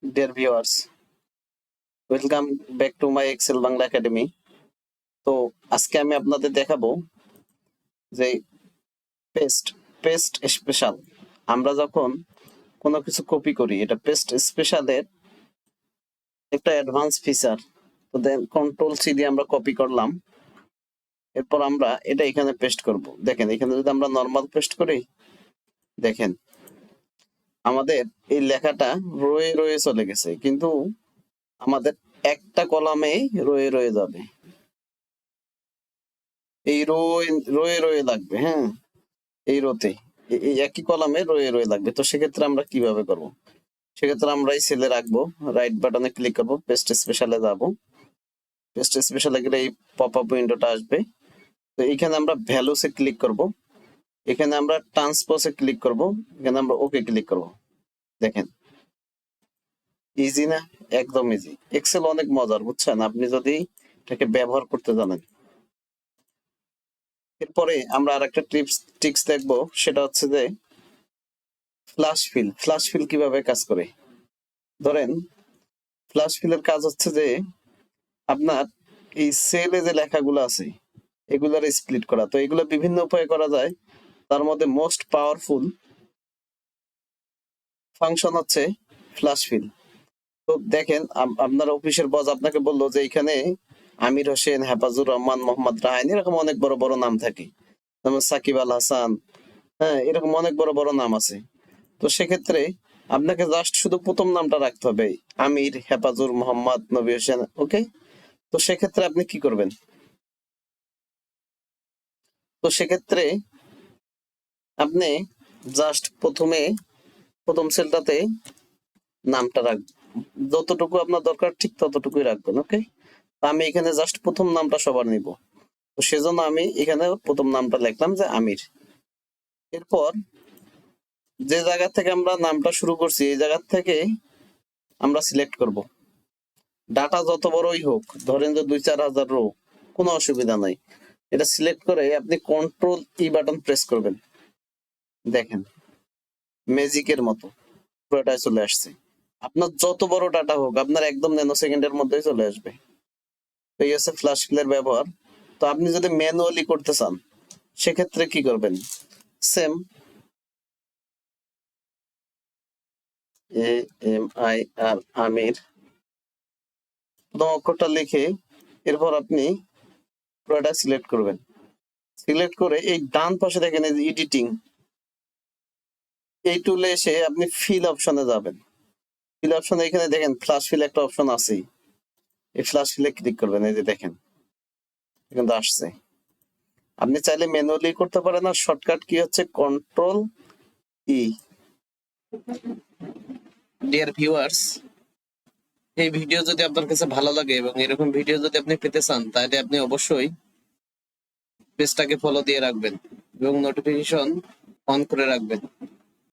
Dear viewers, welcome back to my Excel Bangla Academy. তো আজকে আমি আপনাদের দেখাবো যে পেস্ট পেস্ট স্পেশাল। আমরা যখন কোনো কিছু কপি করি, এটা পেস্ট স্পেশালের একটা অ্যাডভান্স ফিচার। তো দেন কন্ট্রোল সি দিয়ে আমরা কপি করলাম, এরপর আমরা এটা এখানে পেস্ট করব। দেখেন এখানে যদি আমরা নর্মাল পেস্ট করি, দেখেন আমাদের এই লেখাটা রয়ে রয়ে চলে গেছে, কিন্তু আমাদের একটা কলামে রয়ে রয়ে যাবে, এই রয়ে রয়ে লাগবে। হ্যাঁ, এই রোতে এই একই কলামে রয়ে রয়ে লাগবে। তো সেক্ষেত্রে আমরা কিভাবে করব? সেক্ষেত্রে আমরা এই সেলে রাখবো, রাইট বাটনে ক্লিক করব, পেস্ট স্পেশালে যাব। পেস্ট স্পেশালে গেলে এই পপ আপ উইন্ডোটা আসবে। তো এখানে আমরা ভ্যালুসে ক্লিক করব, এখানে আমরা ট্রান্সপোজে ক্লিক করব, এখানে আমরা ওকে ক্লিক করব। দেখেন ইজি না? একদম ইজি। এক্সেল অনেক মজার, বুঝছেন, আপনি যদি এটাকে ব্যবহার করতে জানেন। এরপরে আমরা আরেকটা টিপস দেখবো, সেটা হচ্ছে যে ফ্ল্যাশ ফিল কিভাবে কাজ করে। ধরেন ফ্ল্যাশ ফিলের কাজ হচ্ছে যে আপনার এই সেলে যে লেখাগুলো আছে এগুলার স্প্লিট করা। তো এগুলো বিভিন্ন উপায়ে করা যায়, তার মধ্যে মোস্ট পাওয়ারফুল ফাংশন হচ্ছে ফ্ল্যাশ ফিল। তো দেখেন আপনার অফিসের বস আপনাকে বললো যে এখানে আমির হোসেন, হেফাজুর রহমান, মোহাম্মদ রাহান, এরকম অনেক বড় বড় নাম থাকে, যেমন সাকিব আল হাসান। হ্যাঁ, এরকম অনেক বড় বড় নাম আছে। তো সেক্ষেত্রে আপনাকে জাস্ট শুধু প্রথম নামটা রাখতে হবে, আমির, হেফাজুর, মোহাম্মদ, নবী হোসেন। ওকে, তো সেক্ষেত্রে আপনি কি করবেন? তো সেক্ষেত্রে আপনি জাস্ট প্রথম সেলটাতে নামটা রাখবেন, যতটুকু আপনার দরকার ঠিক ততটুকুই রাখবেন। ওকে, আমি এখানে জাস্ট প্রথম নামটা সবার নিব, তো সেজন্য আমি এখানে প্রথম নামটা লিখলাম যে আমির। এরপর যে জায়গা থেকে আমরা নামটা শুরু করছি এই জায়গা থেকে আমরা সিলেক্ট করব। ডাটা যত বড়ই হোক, ধরেন যে 2-4 হাজার রো, কোনো অসুবিধা নাই। এটা সিলেক্ট করে আপনি কন্ট্রোল ই বাটন প্রেস করবেন। দেখেন ম্যাজিকের মতো পুরোটাই চলে আসছে। আপনার যত বড় ডাটা হোক, আপনার একদম ন্যানো সেকেন্ডের মধ্যেই চলে আসবে। তো এই হচ্ছে ফ্ল্যাশ ফিলের ব্যবহার। তো আপনি যদি ম্যানুয়ালি করতে চান সেক্ষেত্রে কি করবেন? সেম AMIR আমির, প্রথম অক্ষরটা লিখে এরপর আপনি পুরোটা সিলেক্ট করবেন। সিলেক্ট করে এই ডান পাশে দেখেন এডিটিং, এই টুলে এসে আপনি ফিল অপশনে যাবেন। ফিল অপশনে এখানে দেখেন ফ্ল্যাশ ফিল একটা অপশন আছে, এই ফ্ল্যাশ ফিলে ক্লিক করবেন। এই যে দেখেন কিন্তু আসছে। আপনি চাইলে ম্যানুয়ালি করতে পারেন, আর শর্টকাট কি হচ্ছে কন্ট্রোল ই। ডিয়ার ভিউয়ার্স, এই ভিডিও যদি আপনার কাছে ভালো লাগে এবং এরকম ভিডিও যদি আপনি পেতে চান, তাহলে আপনি অবশ্যই পেজটাকে ফলো দিয়ে রাখবেন এবং নোটিফিকেশন অন করে রাখবেন।